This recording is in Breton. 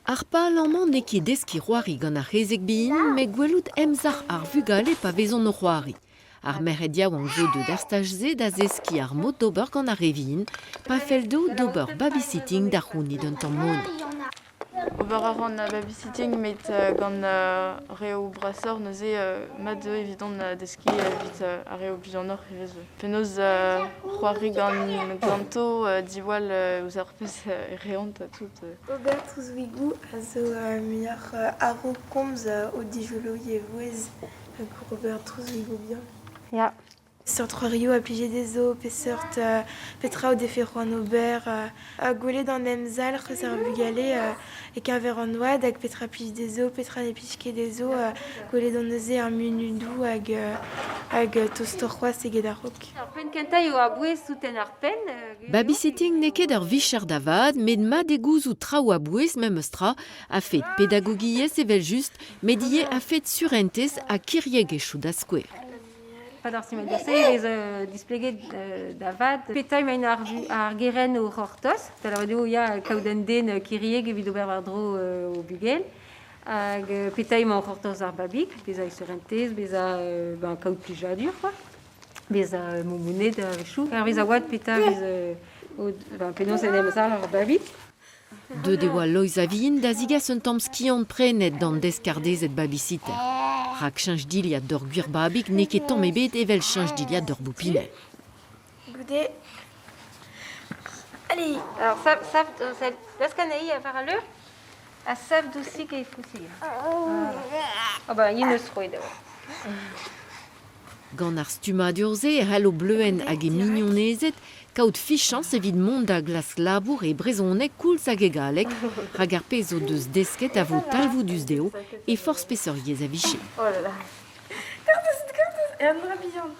Ar Parlament n'eki deski c'hoari gant ar rezek bihan, me gwelout emzar ar vugale pa vezon o c'hoari. Ar merc'hed yaouank zo deud ar staj se da zeski ar mod d'ober gant ar revin, pa feldo d'ober babysitting da c'hounit un tamm mod. Ober a ran babysitting met gant reo brasor neuze mat evidon deski evit a reo bujannor revez. Penaos c'hoari ganto diwall ouz ar pez reont a tout. Ober trouzouigou a zo muioc'h aro komz o dijolo yevouez hag ober trouzouigou bien. Ja. Sort c'hoario a pije des eaux, sort petra o defero an ober, a gwelet an emzal c'eus ar bugale e kaver an oad hag petra pije des eaux, petra ne pije ket des eaux, gwelet an neuze ar munudou hag tostor c'hoaz eget ar rok. Ar pen kentañ o a bouez souten ar pen. Babysitting n'eo ket ur vichar davad, met mat e gouzout traoù a bouez mem eus tra, a fet pedagogiez evel just, met ie a fet surentez a kirieg echou da skouer. Pad ar simet gase, vez displeget davad. Petai main ar geren o c'hortoz. Talavado ya kaout den kirieg evit ober war dro o bugel. Hag petai ma o c'hortoz ar babik, bez a surentez, bez a kaout plijadur, quoi. Bez a moumounet a vechou. Ar vez a oad peta vez penaos en emzal ar babik. De devoa loiz a vin da zigas un tamm skiant prenet d'an deskardezet babysitter. Rak chanj diliad d'ur gwir babik n'eo ket tamm ebet evel chanj diliad d'ur boupinel. Goude. Allez. Alors, sav, das kanei a var a leur, a sav dousik e fousig. Ah ba, yen eus roed. Gant ar stumadur-se e c'hallo bleuen hag e mignonezet, kaout fichans evit mont da glas labour e brezonek koulz hag e galek, hag ar pez o deus desket a vo talvoudus deo e force peseuriez a vicher. Oh là là. Gardoz, et an dra bihan.